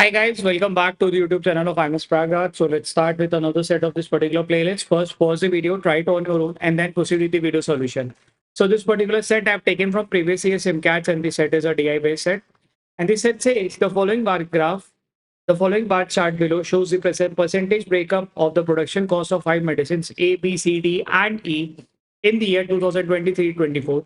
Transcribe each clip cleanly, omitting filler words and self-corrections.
Hi guys, welcome back to the YouTube channel of IMS Pragat. So let's start with another set of this particular playlist. First, pause the video, try it on your own, and then proceed with the video solution. So this particular set I've taken from previous year SimCats, and the set is a DI based set. And the set says the following bar graph, the following bar chart below shows the percentage breakup of the production cost of five medicines A, B, C, D, and E in the year 2023-24.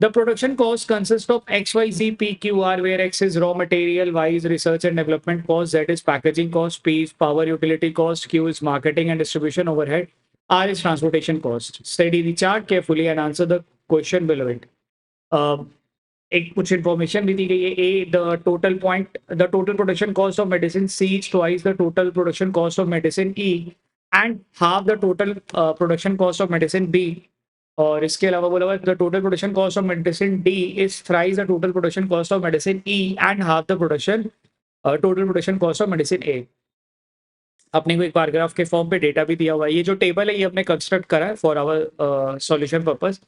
The production cost consists of XYZ PQR, where X is raw material, Y is research and development cost, Z is packaging cost, P is power utility cost, Q is marketing and distribution overhead, R is transportation cost. Study the chart carefully and answer the question below it. एक कुछ information भी दी गई है. A the total production cost of medicine, C is twice the total production cost of medicine E and half the total production cost of medicine B. और इसके अलावा बोला हुआ the total production cost of medicine D is thrice the total production cost of medicine E and half the total production cost of medicine A. अपने को एक paragraph के form पे डेटा भी दिया हुआ है. ये जो टेबल है ये हमने कंस्ट्रक्ट करा है for our solution purpose.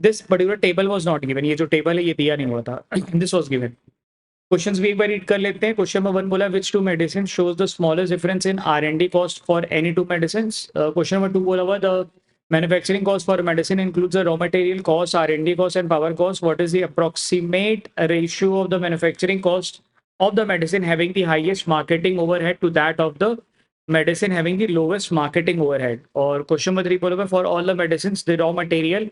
This particular table was not given. ये जो टेबल है ये दिया नहीं हुआ था. This was given. क्वेश्चंस भी एक बार रीड कर लेते हैं. क्वेश्चन नंबर 1 बोला which two medicine shows the smallest difference in R&D cost for any two medicine. Question number 2 बोला हुआ the manufacturing cost for medicine includes the raw material cost, R&D cost, and power cost. What is the approximate ratio of the manufacturing cost of the medicine having the highest marketing overhead to that of the medicine having the lowest marketing overhead? Or question number 3 बोला for all the medicines the raw material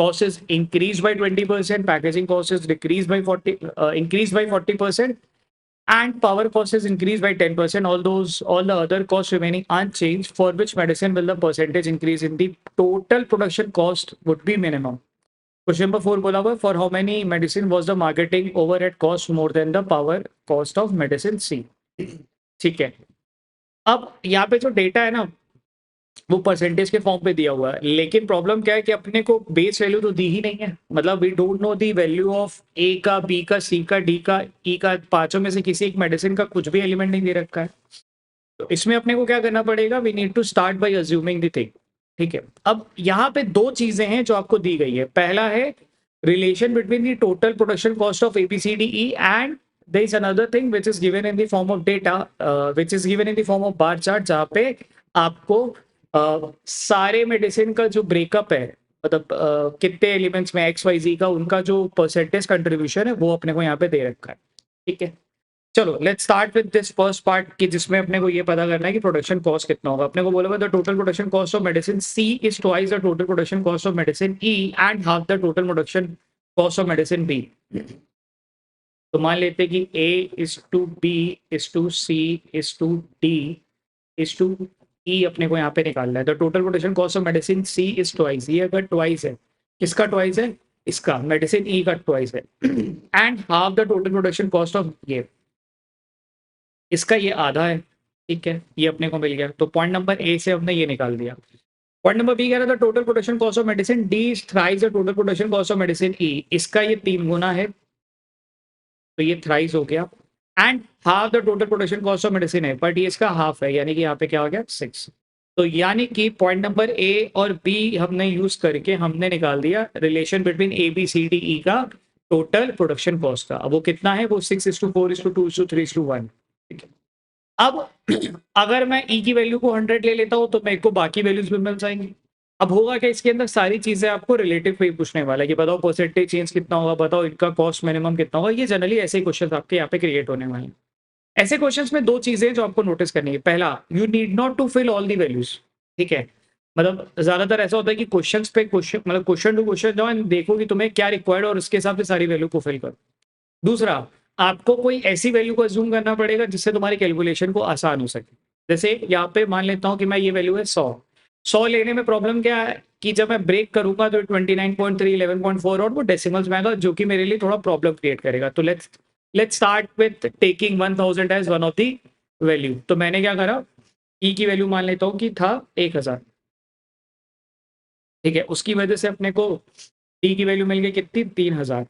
cost is increased by 20%, packaging cost is decreased by 40%, and power cost is increased by 10%. All the other costs remaining unchanged. For which medicine will the percentage increase in the total production cost would be minimum? Question number 4 बोला हुआ for how many medicine was the marketing overhead cost more than the power cost of medicine C? ठीक है. अब यहाँ पे जो data है ना वो परसेंटेज के फॉर्म पे दिया हुआ है, लेकिन प्रॉब्लम क्या है कि अपने को बेस वैल्यू तो दी ही नहीं है. मतलब we don't know the value of A का, बी का, सी का, डी का, ई का. पांचों में से किसी एक मेडिसिन का कुछ भी एलिमेंट नहीं दे रखा है. तो इसमें अपने को क्या करना पड़ेगा? We need to start by assuming the thing. ठीक है. अब यहाँ पे दो चीजें हैं जो आपको दी गई है. पहला है relation between the total production cost of ABCDE and there is another thing which is given in the form of data, which is given in the form of bar chart, जहाँ पे आपको सारे मेडिसिन का जो breakup है, मतलब कितने elements में XYZ का उनका जो परसेंटेज कंट्रीब्यूशन है वो अपने को यहाँ पे दे रखा है. ठीक है. चलो let's start with this first part कि जिसमें अपने को ये पता करना है कि प्रोडक्शन कॉस्ट कितना होगा. अपने को बोला हुआ the total production cost of medicine C is twice the total production cost of medicine E and half the total production cost of medicine B. तो मान लेते कि A is to B is to C is to D is to E अपने को यहाँ पे निकालना है. The total production cost of medicine C is twice. ये अगर ट्वाइस है, किसका ट्वाइस है? इसका, मेडिसिन E का ट्वाइस है. And half the total production cost of ये, इसका ये आधा है. ठीक है, ये अपने को मिल गया. तो पॉइंट नंबर ए से हमने ये निकाल दिया. पॉइंट नंबर बी कह रहा था total production cost of medicine D is thrice the total production cost of medicine E. इसका ये 3 गुना है, तो ये थ्राइस हो गया. And half the total production cost of medicine है, बट ये इसका हाफ है, यानी कि यहाँ पे क्या हो गया? 6. तो यानी कि पॉइंट नंबर ए और बी हमने यूज करके हमने निकाल दिया रिलेशन बिटवीन ABCDE का टोटल प्रोडक्शन कॉस्ट का. अब वो कितना है? वो 6:4:2:3:1. ठीक है. अब अगर मैं ई की वैल्यू को 100 ले लेता हूँ तो मेरे को बाकी वैल्यूज भी मिल जाएंगी. अब होगा क्या? इसके अंदर सारी चीजें आपको रिलेटिव पे पूछने वाला है कि बताओ परसेंटेज चेंज कितना होगा, बताओ इनका कॉस्ट मिनिमम कितना होगा. ये जनरली ऐसे ही क्वेश्चन आपके यहाँ पे क्रिएट होने वाले हैं. ऐसे क्वेश्चंस में दो चीजें जो आपको नोटिस करनी है. पहला, you need not to fill all the values. ठीक है. मतलब ज्यादातर ऐसा होता है कि क्वेश्चंस पे क्वेश्चन, मतलब क्वेश्चन टू क्वेश्चन जाओ एंड देखो कि तुम्हें क्या रिक्वायर्ड और उसके हिसाब से सारी वैल्यू को फिल करो. दूसरा, आपको कोई ऐसी वैल्यू को अज्यूम करना पड़ेगा जिससे तुम्हारी कैलकुलेशन को आसान हो सके. जैसे यहाँ पे मान लेता हूँ कि मैं ये वैल्यू है 100 लेने में प्रॉब्लम क्या है कि जब मैं ब्रेक करूंगा तो 29.3, 11.4 और वो डेसिमल्स में आएगा, जो कि मेरे लिए थोड़ा प्रॉब्लम क्रिएट करेगा. तो let's start with taking 1000 as one of the value. तो मैंने क्या करा, ई की वैल्यू मान लेता हूँ कि था 1000. ठीक है. उसकी वजह से अपने को डी की वैल्यू मिल गई कितनी? 3000.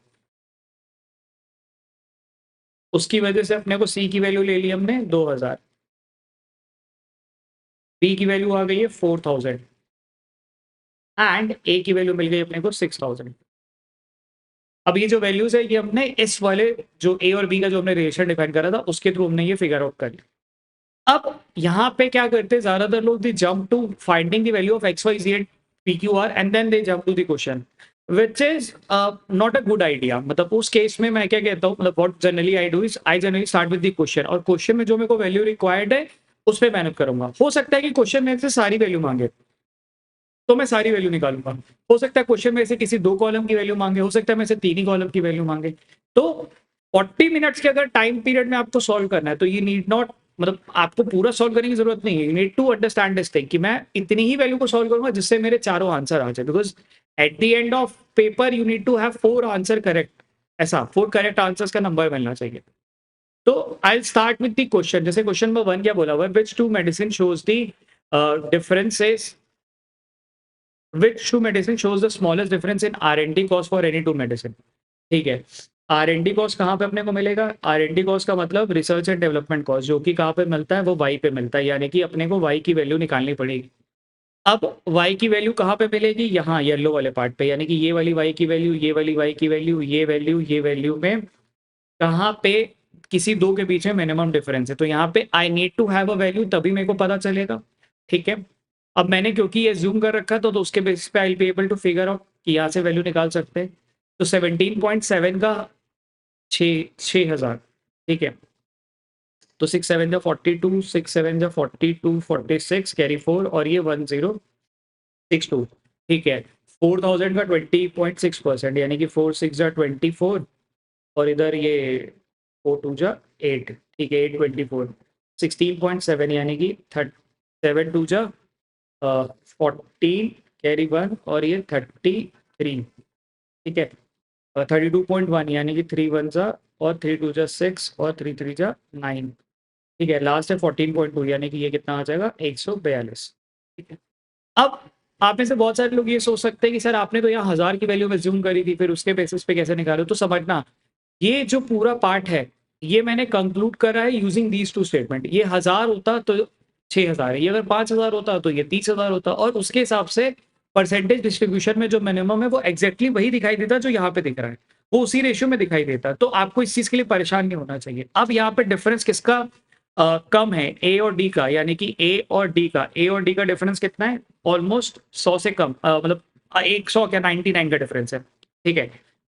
उसकी वजह से अपने को सी की वैल्यू ले ली हमने 2000. बी की वैल्यू आ गई है 4000 एंड ए की वैल्यू मिल गई अपने को 6000. अब ये जो वैल्यूज है ये हमने इस वाले जो ए और बी का जो हमने रिलेशन डिफाइन करा था उसके थ्रू हमने ये फिगर आउट कर लिया। अब यहाँ पे क्या करते हैं ज्यादातर लोग, they jump to finding the value of X Y Z P Q R and then they jump to the question, which is not a good idea. मतलब उस केस में मैं क्या कहता हूँ, मतलब what generally I do is I generally start with the question, और question में जो मेरे को वैल्यू रिक्वायर्ड है उस पर मेहनत करूंगा। हो सकता है कि क्वेश्चन में से सारी वैल्यू मांगे तो मैं सारी वैल्यू निकालूंगा, हो सकता है क्वेश्चन में से किसी 2 कॉलम की वैल्यू मांगे, हो सकता है मैं से 3 ही कॉलम की वैल्यू मांगे। तो 40 मिनट्स के अगर टाइम पीरियड में आपको सॉल्व करना है तो ये नीड नॉट, मतलब आपको पूरा सॉल्व करने की जरूरत नहीं है। You need to understand this thing कि मैं इतनी ही वैल्यू को सॉल्व करूंगा जिससे मेरे चारों आंसर आ जाए, because at the end of paper you need to have 4 answer correct, ऐसा 4 करेक्ट आंसर्स का नंबर मिलना चाहिए। तो I start with the question. जैसे क्वेश्चन नंबर 1 क्या बोला हुआ है, which two medicine shows the differences, which two medicine shows the smallest difference in R&D cost for any two medicine। ठीक है, R&D कॉस्ट कहाँ पे अपने को मिलेगा, R&D कॉस्ट का मतलब रिसर्च एंड डेवलपमेंट कॉस्ट, जो कि कहाँ पे मिलता है, वो Y पे मिलता है, यानी कि अपने को Y की वैल्यू निकालनी पड़ेगी। अब Y की वैल्यू कहाँ पे मिलेगी, यहाँ येलो वाले पार्ट पे, यानी कि ये वाली Y की वैल्यू, ये वाली Y की वैल्यू, ये वैल्यू में कहाँ पे किसी दो के बीच में मिनिमम डिफरेंस है, तो यहाँ पे I need to have a value तभी मेरे को पता चलेगा। ठीक है, अब मैंने क्योंकि ये जूम कर रखा तो उसके बेसिस पे I be able to figure out कि यहाँ से वैल्यू निकाल सकते हैं। तो 17.7 का 6,000, ठीक है, तो 6 7 जा 42, 6 7 जा 42, 46 कैरी 4 और ये 1062, ठीक है। 4,000 का 20.6%, यानी कि 4 6 जा 24 और इधर ये 4 2 जा 8, ठीक है, 824, 16.7 यानी कि 7 2 जा 14 कैरी 1 और ये 33, ठीक है, 32.1 यानी कि 3 1 जा और 3 2 जा 6 और 3 3 जा 9, ठीक है, लास्ट है 14.2 यानी कि ये कितना आ जाएगा 142, ठीक है। अब आप में से बहुत सारे लोग ये सोच सकते हैं कि सर आपने तो यहाँ 1000 की वैल्यू में जूम करी थी, फिर उसके बेसिस पे कैसे निकालो, तो समझना ये जो पूरा पार्ट है ये मैंने कंक्लूड करा है यूजिंग दीज टू स्टेटमेंट। ये 1000 होता तो 6000 है, ये अगर 5000 होता तो ये 30,000 होता, और उसके हिसाब से परसेंटेज डिस्ट्रीब्यूशन में जो मिनिमम है वो एग्जैक्टली वही दिखाई देता जो यहाँ पे दिख रहा है, वो उसी रेशियो में दिखाई देता। तो आपको इस चीज के लिए परेशान नहीं होना चाहिए। अब यहाँ पे डिफरेंस किसका कम है, ए और डी का, यानी कि ए और डी का डिफरेंस कितना है, ऑलमोस्ट 100 से कम, मतलब 100 क्या 99 का डिफरेंस है, ठीक है।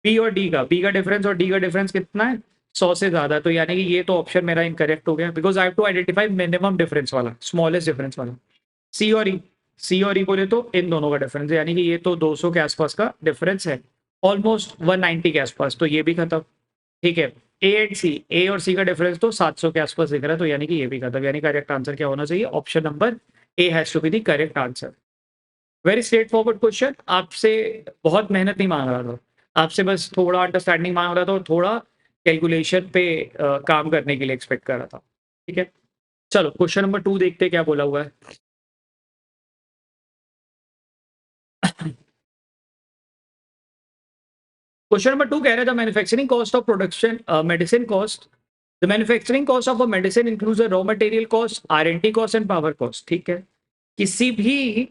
बी का डिफरेंस और डी का डिफरेंस कितना है, 100 से ज्यादा, तो यानी कि ये तो ऑप्शन मेरा इनकरेक्ट हो गया, because I have to identify minimum difference वाला, स्मॉलेस्ट डिफरेंस वाला। सी और ई बोले तो इन दोनों का डिफरेंस है, यानी कि ये तो 200 के आसपास का डिफरेंस है, ऑलमोस्ट 190 के आसपास, तो ये भी खत्म, ठीक है। ए एंड सी, ए और सी का डिफरेंस तो 700 के आसपास दिख रहा है, तो यानी कि ये भी खत्म, यानी करेक्ट आंसर क्या होना चाहिए, option number A has to be the correct answer. Very straightforward question, आपसे बहुत मेहनत नहीं मांग रहा था, आपसे बस थोड़ा अंडरस्टैंडिंग मांग रहा था और थोड़ा कैलकुलेशन पे काम करने के लिए एक्सपेक्ट कर रहा था, ठीक है। चलो क्वेश्चन नंबर 2 देखते हैं क्या बोला हुआ है। क्वेश्चन नंबर 2 कह रहा था manufacturing cost of production medicine cost, the manufacturing cost of a medicine includes raw material cost, R&D cost and power cost, ठीक है। किसी भी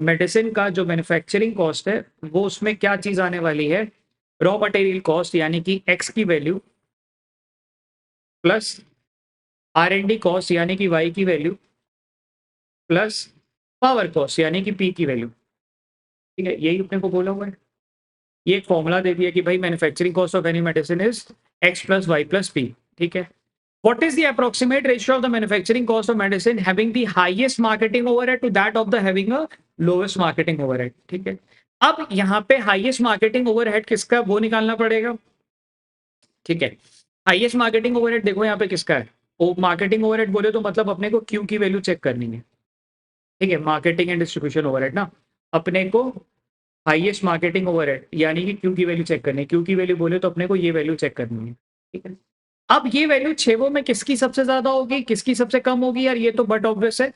मेडिसिन का जो मैन्युफैक्चरिंग कॉस्ट है वो उसमें क्या चीज आने वाली है, रॉ मटेरियल कॉस्ट यानी कि एक्स की वैल्यू प्लस R&D कॉस्ट यानी कि वाई की वैल्यू प्लस पावर कॉस्ट यानी कि पी की वैल्यू, ठीक है, यही अपने को बोला हुआ है। ये एक फॉर्मूला दे दिया कि भाई manufacturing cost of any medicine is X plus Y plus P, ठीक है। What is the approximate ratio of the manufacturing cost of medicine having the highest marketing overhead to that of the having a lowest marketing overhead, ठीक है। अब यहाँ पे highest marketing overhead किसका वो निकालना पड़ेगा, ठीक है। हाईएस्ट मार्केटिंग ओवरहेड देखो यहाँ पे किसका है, वो मार्केटिंग ओवरहेड बोले तो मतलब अपने को क्यू की वैल्यू चेक करनी है, ठीक है, मार्केटिंग एंड डिस्ट्रीब्यूशन ओवरहेड ना, अपने को हाईएस्ट मार्केटिंग ओवरहेड यानी कि क्यू की वैल्यू चेक करनी है, क्यू की वैल्यू बोले तो अपने को ये वैल्यू चेक करनी है, ठीक है। अब ये वैल्यू छेवों में किसकी सबसे ज्यादा होगी किसकी सबसे कम होगी, यार ये तो बट ऑब्वियस है,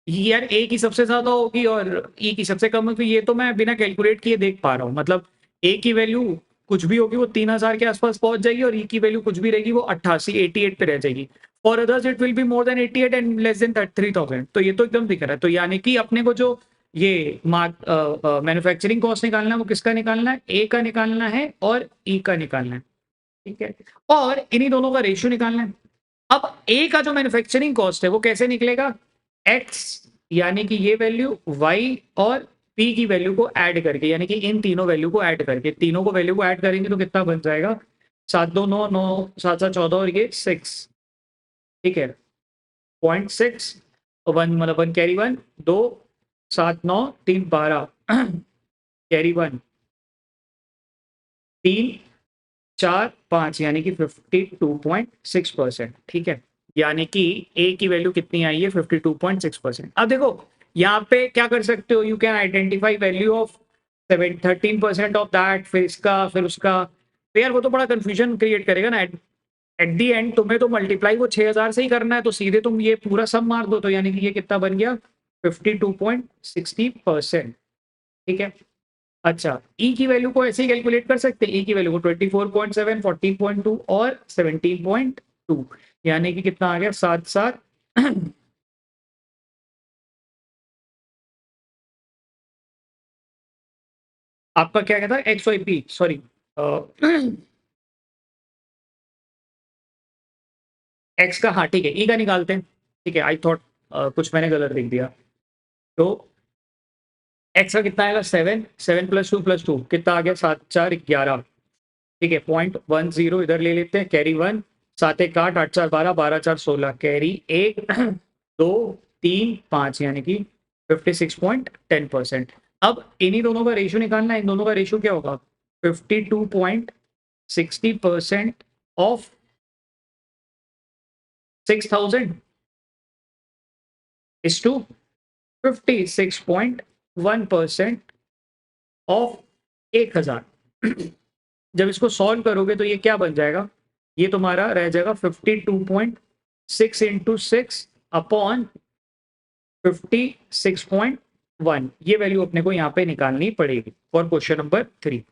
यार ए की सबसे ज्यादा होगी और ई की सबसे कम होगी, ये तो मैं बिना कैलकुलेट किए देख पा रहा हूँ। मतलब ए की वैल्यू कुछ भी होगी वो 3000 के आसपास पहुंच जाएगी और ई की वैल्यू कुछ भी रहेगी वो 88 पे रह जाएगी, for others it will be more than 88 and less than 3000, तो ये तो एकदम दिख रहा है। तो यानी कि अपने को जो ये मैन्युफैक्चरिंग कॉस्ट निकालना है, वो किसका निकालना है, ए का निकालना है और ई का निकालना है, ठीक है, और इन्हीं दोनों का रेशियो निकालना है। अब ए का जो मैन्युफैक्चरिंग कॉस्ट है वो कैसे निकलेगा, एक्स यानी कि ये वैल्यू, वाई और पी की वैल्यू को ऐड करके, यानी कि इन तीनों वैल्यू को ऐड करके, तीनों को वैल्यू को ऐड करेंगे तो कितना बन जाएगा, 7 2 9 9 7 7 14 और ये 6, ठीक है, 0.6 वन, मतलब 1 कैरी 1 2 7 9 3 12 कैरी 1 3 4 5 यानी कि 52.6%, ठीक है, यानी कि ए की वैल्यू कितनी आई है, 52.6%। अब देखो यहाँ पे क्या कर सकते हो, you can identify value of 13% of that, फिर इसका फिर उसका, तो यार वो तो बड़ा कंफ्यूजन क्रिएट करेगा ना। एट दी एंड तुम्हें तो मल्टीप्लाई वो 6000 से ही करना है, तो सीधे तुम ये पूरा सब मार दो, तो यानी कि ये कितना बन गया, 52.60%, ठीक है। अच्छा, ई की वैल्यू को ऐसे ही कैलकुलेट कर सकते हैं, ई की वैल्यू को 24.7 14.2 और 17.2, यानी कि कितना आ गया, 7 आपका क्या कहता है, X Y P, sorry X का, हाँ ठीक है, ई का निकालते हैं, ठीक है, आई थॉट कुछ मैंने गलत लिख दिया, तो एक्स का कितना आएगा, 7 7 +2 कितना आ गया, 7 4 11, ठीक है, 0.10 इधर ले लेते हैं, कैरी 1 7 1 8 8 4 12 12 4 16, कैरी 1 2 3 5 यानी कि 56.10%। अब इन्हीं दोनों का रेशियो निकालना है, इन दोनों का रेशियो क्या होगा, 52.60% ऑफ 6000 इज टू 56.1% ऑफ 1000। जब इसको सॉल्व करोगे तो ये क्या बन जाएगा, ये तुम्हारा रह जाएगा 52.6 इंटू 6 अपॉन 56.1, ये वैल्यू अपने को यहाँ पे निकालनी पड़ेगी फॉर क्वेश्चन नंबर 3।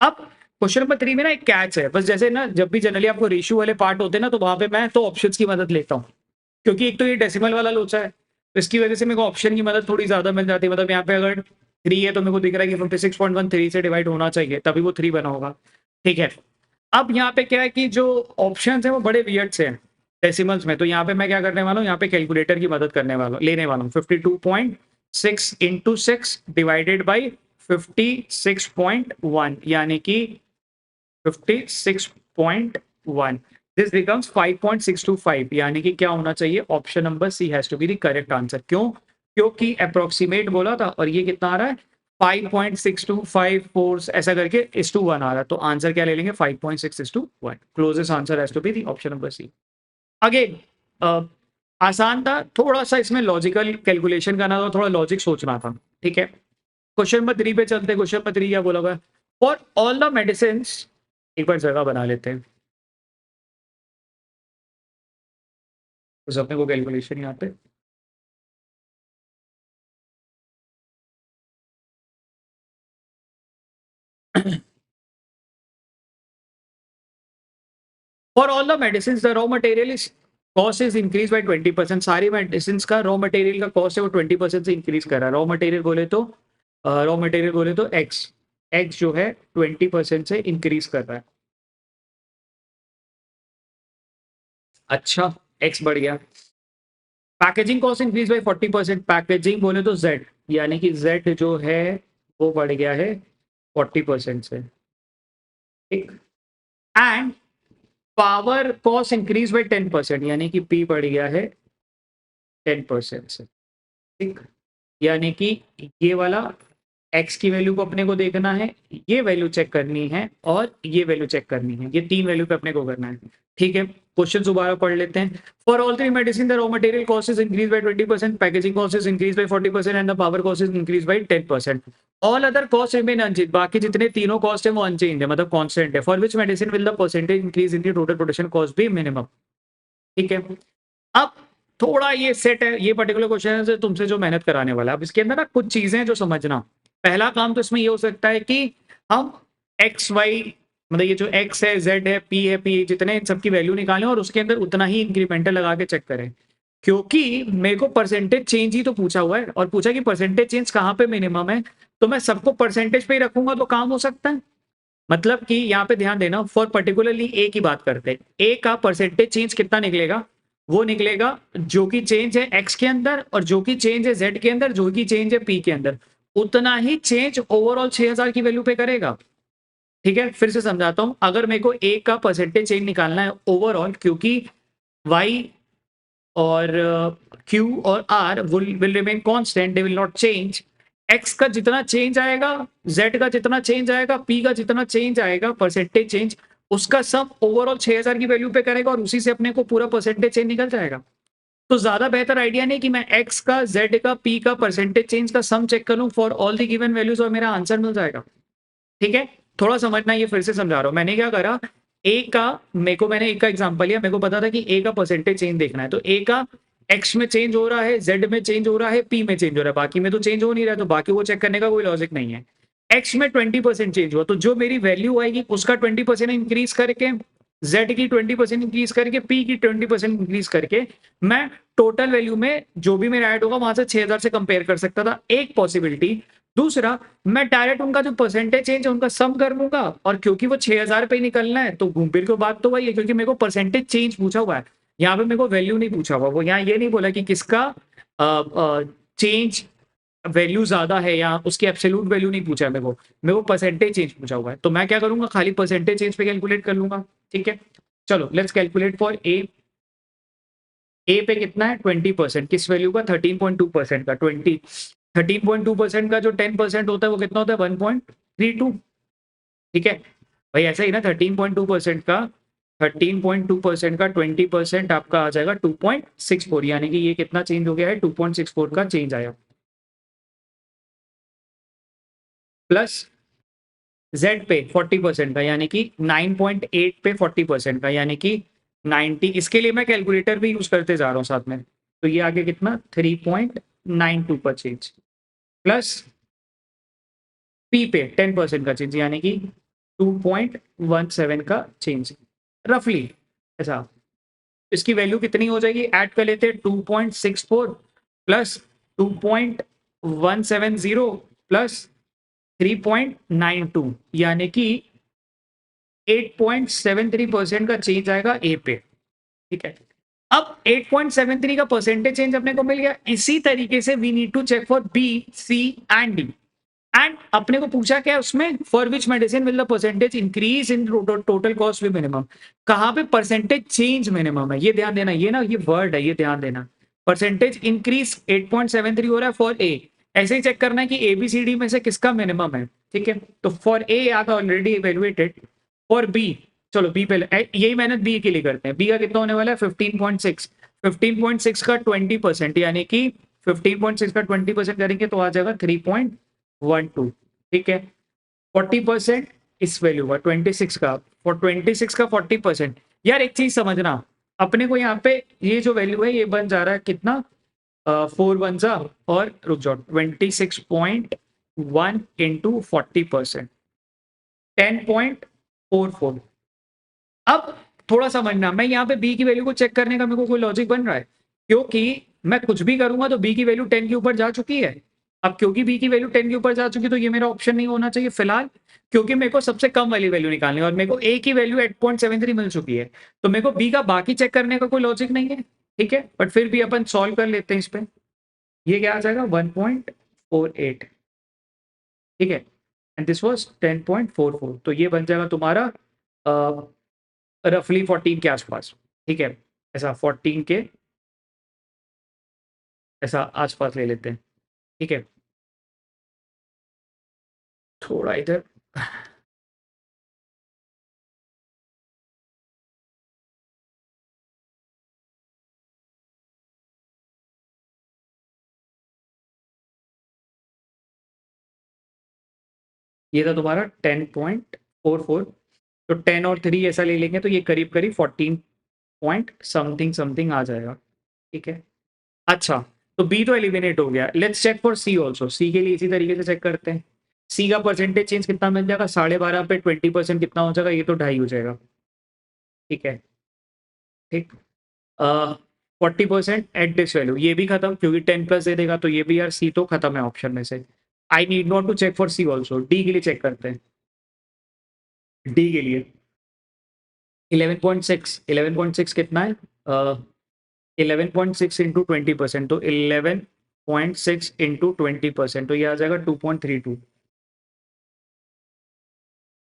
अब क्वेश्चन नंबर 3 में ना एक कैच है, बस जैसे ना जब भी जनरली आपको रेशियो वाले पार्ट होते हैं ना, तो वहां पे मैं तो ऑप्शंस की मदद लेता हूँ, क्योंकि एक तो ये डेसिमल वाला लोचा है, तो इसकी वजह से मेरे को ऑप्शन की मदद थोड़ी ज्यादा मिल जाती है, मतलब यहाँ पे अगर 3 है तो मेरे को दिख रहा है कि 56.1 3 से डिवाइड होना चाहिए, तभी वो 3 बना होगा, ठीक है। अब यहाँ पे क्या है कि जो ऑप्शंस हैं वो बड़े वियर्ड से हैं डेसिमल्स में, तो यहाँ पे मैं क्या करने वाला हूँ, यहाँ पे कैलकुलेटर की मदद करने वाला लेने वाला हूँ, 52.6 इंटू 6 डिवाइडेड बाई 56.1 यानी कि 56.1, दिस बिकम्स 5.625, यानी कि क्या होना चाहिए, option number C has to be the correct answer. क्यों, क्योंकि अप्रोक्सीमेट बोला था और ये कितना आ रहा है, 5.6254 ऐसा करके इस टू 1 आ रहा है, तो आंसर क्या ले लेंगे, 5.6:1, closest answer has to be the option number C. Again आसान था, थोड़ा सा इसमें लॉजिकल कैलकुलेशन करना था, थोड़ा लॉजिक सोचना था, ठीक है। क्वेश्चन नंबर 3 पे चलते हैं, क्वेश्चन नंबर 3 क्या बोला हुआ है, फॉर ऑल द मेडिसिन, एक बार जगह बना लेते हैं, उस अपने को कैलकुलेशन यहाँ पे for all the medicine the raw material is cost is increase by 20%, सारी मेडिसिन का रॉ मटेरियल का कॉस्ट है वो 20% से इंक्रीज कर रहा है, रॉ मटेरियल बोले तो एक्स, एक्स जो है 20% से इंक्रीज कर रहा है। अच्छा, एक्स बढ़ गया, packaging cost increase by 40%, packaging बोले तो जेड, यानी कि जेड जो है वो बढ़ गया है 40% से, ठीक, and power cost increase by 10%, यानी कि पी बढ़ गया है 10% से, ठीक, यानी कि ये वाला एक्स की वैल्यू को अपने को देखना है, ये वैल्यू चेक करनी है और ये वैल्यू चेक करनी है, ये तीन वैल्यू पे अपने को करना है, ठीक है। क्वेश्चन दोबारा पढ़ लेते हैं, for all three medicine the raw material cost is increase by 20%, packaging cost is increase by 40% and the power cost is increase by 10%, all other cost remain unchange, बाकी जितने तीनों कॉस्ट है वो अनचेंज है, मतलब कांस्टेंट है, for which medicine will the percentage increase in the total production cost B minimum, ठीक है। अब थोड़ा ये सेट है, ये पर्टिकुलर क्वेश्चन है तुमसे जो मेहनत कराने वाला है, अब इसके अंदर ना कुछ चीजें जो समझना, पहला काम तो इसमें ये हो सकता है कि हम एक्स वाई, मतलब ये जो एक्स है, जेड है, पी जितने इन सबकी वैल्यू निकालें और उसके अंदर उतना ही इंक्रीमेंटल लगा के चेक करें, क्योंकि मेरे को परसेंटेज चेंज ही तो पूछा हुआ है और पूछा कि परसेंटेज चेंज कहाँ पे मिनिमम है, तो मैं सबको परसेंटेज पे ही रखूंगा तो काम हो सकता है। मतलब कि यहाँ पे ध्यान देना, फॉर पर्टिकुलरली ए की बात करते हैं, ए का परसेंटेज चेंज कितना निकलेगा, वो निकलेगा जो कि चेंज है एक्स के अंदर और जो कि चेंज है जेड के अंदर, जो कि चेंज है पी के अंदर, उतना ही चेंज ओवरऑल 6000 की वैल्यू पे करेगा। ठीक है, फिर से समझाता हूं, अगर मेरे को ए का परसेंटेज चेंज निकालना है ओवरऑल, क्योंकि वाई और क्यू और R will remain constant, they will not change. X का जितना चेंज आएगा, जेड का जितना चेंज आएगा, पी का जितना चेंज आएगा परसेंटेज चेंज, उसका सम ओवरऑल 6000 की वैल्यू पे करेगा और उसी से अपने को पूरा परसेंटेज चेंज निकल जाएगा। तो ज्यादा बेहतर आइडिया नहीं कि मैं एक्स का, जेड का, पी का परसेंटेज चेंज का सम चेक करूं for all the given values और मेरा आंसर मिल जाएगा। ठीक है, थोड़ा समझना, ये फिर से समझा रहा हूं। मैंने क्या करा, ए का, मैंने एक का एग्जांपल लिया, मेरे को पता था कि ए का परसेंटेज चेंज देखना है, तो ए का एक्स में चेंज हो रहा है, जेड में चेंज हो रहा है, पी में चेंज हो रहा है, बाकी में तो चेंज हो नहीं रहा है, तो बाकी को चेक करने का कोई लॉजिक नहीं है। एक्स में 20% चेंज हुआ, तो जो मेरी वैल्यू आएगी उसका 20% इंक्रीज करके, जेड की 20% इंक्रीज करके, पी की 20% इंक्रीज करके, मैं टोटल वैल्यू में जो भी मेरा ऐड होगा वहां से 6000 से कंपेयर कर सकता था, एक पॉसिबिलिटी। दूसरा, मैं डायरेक्ट उनका जो परसेंटेज चेंज है उनका सम कर लूंगा, और क्योंकि वो 6000 पे ही निकलना है तो घूम फिर के बात तो वही है, क्योंकि मेरे को परसेंटेज चेंज पूछा हुआ है, यहाँ पे मेरे को वैल्यू नहीं पूछा हुआ। वो यहाँ ये नहीं बोला कि किसका चेंज वैल्यू ज्यादा है या उसकी एब्सोल्यूट वैल्यू नहीं पूछा है मेरे को परसेंटेज चेंज पूछा हुआ है, तो मैं क्या करूंगा, खाली परसेंटेज चेंज पे कैलकुलेट कर लूंगा। ठीक है, चलो लेट्स कैलकुलेट फॉर ए। ए पे कितना है 20%, किस वैल्यू का, 13.2% का, 13.2% का जो 10% होता है वो कितना होता है, 1.32। ठीक है भाई, ऐसा ही ना, 13.2% का, 13.2% का 20% आपका आ जाएगा 2.64, यानी कि ये कितना चेंज हो गया है, 2.64 का चेंज आया, प्लस जेड पे 40% का, यानी कि 9.8 पे 40% का, यानी कि 90। इसके लिए मैं कैलकुलेटर भी यूज करते जा रहा हूँ साथ में, तो ये आगे कितना, 3.92 का चेंज, प्लस पी पे 10% का चेंज, यानी कि 2.17 का चेंज रफली ऐसा। इसकी वैल्यू कितनी हो जाएगी, ऐड कर लेते हैं, 2.64 प्लस 2.170 प्लस 3.92, यानी कि 8.73% का चेंज आएगा ए पे। ठीक है, अब 8.73 का परसेंटेज चेंज अपने को मिल गया, इसी तरीके से we need to check for B, C and D. And अपने को पूछा क्या है उसमें, for which medicine will the percentage increase in total cost with minimum, कहां पे परसेंटेज चेंज मिनिमम है, ये ध्यान देना, ये ना ये वर्ड है, ये ध्यान देना। परसेंटेज इंक्रीज 8.73 हो रहा है फॉर ए, ऐसे ही चेक करना है कि एबीसीडी में से किसका मिनिमम है। ठीक है, तो फॉर ए आता ऑलरेडी इवेल्युएटेड, फॉर बी, चलो बी पे यही मेहनत बी के लिए करते हैं। बी का कितना होने वाला है 15.6, 15.6 का 20%, यानी कि 15.6 का 20% करेंगे तो आ जाएगा 3.12। ठीक है, 40% इस वैल्यू का 26 का, और 26 का 40%। यार एक चीज समझना, अपने को यहाँ पे ये जो वैल्यू है ये बन जा रहा है कितना, 4 वन जा, और रुक जाओ, 26.1 इंटू 40%, 10.44। अब थोड़ा समझना, मैं यहाँ पे बी की वैल्यू को चेक करने का मेरे को कोई लॉजिक बन रहा है, क्योंकि मैं कुछ भी करूंगा तो बी की वैल्यू 10 के ऊपर जा चुकी है। अब क्योंकि बी की वैल्यू 10 के ऊपर जा चुकी है तो ये मेरा ऑप्शन नहीं होना चाहिए फिलहाल, क्योंकि मेरे को सबसे कम वाली वैल्यू निकालनी है और मेरे को ए की वैल्यू 8.73 मिल चुकी है, तो मेरे को बी का बाकी चेक करने का कोई लॉजिक नहीं है। ठीक है, बट फिर भी अपन सॉल्व कर लेते हैं इस पे। ये क्या आ जाएगा 1.48। ठीक है, एंड दिस वाज 10.44, तो ये बन जाएगा तुम्हारा रफली 14 के आसपास। ठीक है, ऐसा 14 के ऐसा आसपास ले लेते हैं। ठीक है, थोड़ा इधर, ये था तुम्हारा 10.44, तो 10 और 3 ऐसा ले लेंगे तो ये करीब करीब 14 पॉइंट समथिंग समथिंग आ जाएगा। ठीक है, अच्छा, तो बी तो एलिमिनेट हो गया, let's check for C also. C के लिए इसी तरीके से चेक करते हैं। सी का परसेंटेज चेंज कितना मिल जाएगा, 12.5 पे 20% कितना हो जाएगा, ये तो 2.5 हो जाएगा। ठीक है, ठीक, 40% एट दिस वैल्यू, ये भी खत्म क्योंकि 10 प्लस दे देगा, तो ये भी यार सी तो खत्म है ऑप्शन में से। I need not to check for C also, D के लिए चेक करते हैं। डी के लिए 11.6 कितना है? 11.6 इंटू 20%, तो 11.6 इंटू 20%, तो ये आ जाएगा 2.32।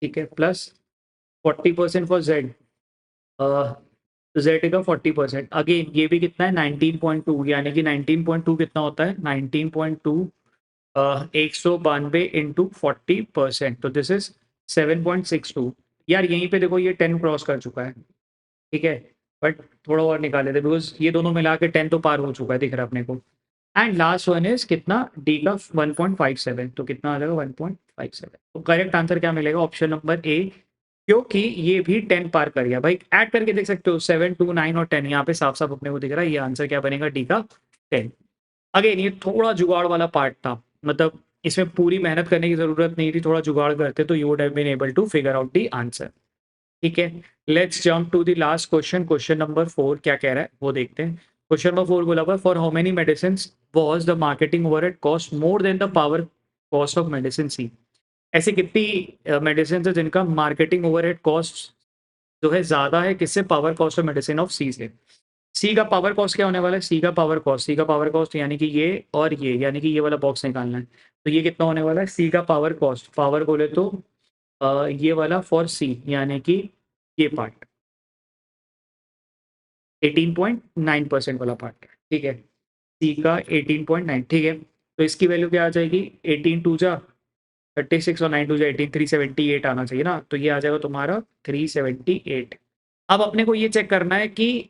ठीक है, प्लस 40% फॉर जेड, जेड का 40%, अगेन ये भी कितना है 19.2, यानी कि 19.2 कितना होता है 19.2 192 इंटू 40%, तो दिस इज 7.62। यार यहीं पे देखो ये 10 क्रॉस कर चुका है, ठीक है, बट थोड़ा और निकाले थे बिकॉज ये दोनों मिला के 10 तो पार हो चुका है दिख रहा है अपने को। एंड लास्ट वन इज कितना, डी का 1.57, तो कितना आ जाएगा 1.57। तो करेक्ट आंसर क्या मिलेगा, ऑप्शन नंबर ए, क्योंकि ये भी 10 पार कर गया। भाई ऐड करके देख सकते हो 7, 2, 9 और 10, यहाँ पे साफ साफ अपने को दिख रहा है, ये आंसर क्या बनेगा, डी का 10। अगेन ये थोड़ा जुगाड़ वाला पार्ट था, मतलब इसमें पूरी मेहनत करने की जरूरत नहीं थी, थोड़ा जुगाड़ करते तो you would have been able to figure out the answer. ठीक है, let's jump to the last question, question number 4 क्या कह रहा है वो देखते हैं। क्वेश्चन नंबर 4 बोला हुआ, for how many medicine was the marketing overhead cost more than the power cost of medicine C. ऐसी कितनी मेडिसिन है जिनका मार्केटिंग ओवरहेड कॉस्ट जो है ज्यादा है किससे, power cost of medicine of C से। सी का पावर कॉस्ट क्या होने वाला है, सी का पावर कॉस्ट, सी का पावर कॉस्ट यानी कि ये और ये, यानी कि ये वाला बॉक्स निकालना है, तो ये कितना होने वाला है, सी का पावर कॉस्ट, पावर बोले तो ये वाला फॉर सी, यानी कि ये पार्ट 18.9% वाला पार्ट, ठीक है, सी का 18.9, ठीक है, तो इसकी वैल्यू क्या आ जाएगी, 18 टू जा 36 और 9 टू जा 18, 378 आना चाहिए ना, तो ये आ जाएगा तुम्हारा 378। अब अपने को ये चेक करना है कि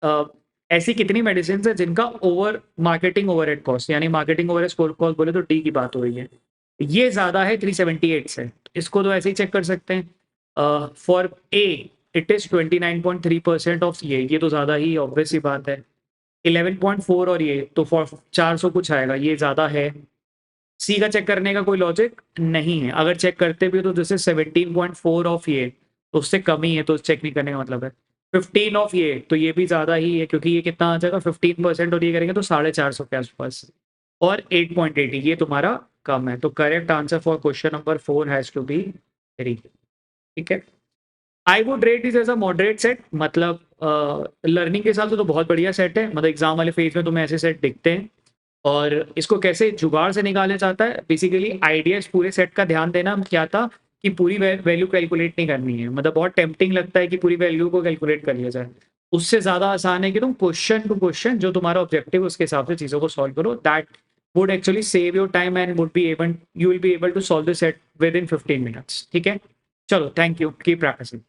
अ, ऐसी कितनी मेडिसिन है जिनका ओवर मार्केटिंग ओवरहेड कॉस्ट, यानी मार्केटिंग ओवरहेड कॉस्ट बोले तो डी की बात हो रही है, ये ज्यादा है 378 से, इसको तो ऐसे ही चेक कर सकते हैं। For a it is 29.3% of ये तो ज्यादा ही ऑब्वियस सी बात है। 11.4 और ये तो फॉर 400 कुछ आएगा, ये ज्यादा है। सी का चेक करने का कोई लॉजिक नहीं है, अगर चेक करते भी तो जैसे 17.4 ऑफ ये तो उससे कम ही है, तो चेक नहीं करने का मतलब है। 15 ऑफ ये तो ये भी ज्यादा ही है, क्योंकि ये कितना आ जाएगा 15% और ये करेंगे तो 450 के आसपास, और 8.80 ये तुम्हारा कम है, तो correct answer for question number 4 has to be 3। ठीक है, I would rate this as a moderate set, मतलब लर्निंग के हिसाब से तो बहुत बढ़िया सेट है, मतलब एग्जाम वाले फेज में तुम्हें ऐसे सेट दिखते हैं। और इसको कैसे जुगाड़ से निकाला जाता है, बेसिकली आइडिया इस पूरे सेट का ध्यान देना क्या था कि पूरी वैल्यू कैलकुलेट नहीं करनी है, मतलब बहुत टेम्पटिंग लगता है कि पूरी वैल्यू को कैलकुलेट कर लिया जाए, उससे ज्यादा आसान है कि तुम क्वेश्चन टू क्वेश्चन जो तुम्हारा ऑब्जेक्टिव उसके हिसाब से चीजों को सॉल्व करो, that would actually save your time and would be able, you will be able to solve this set within 15 minutes. ठीक है, चलो थैंक यू, कीप प्रैक्टिसिंग।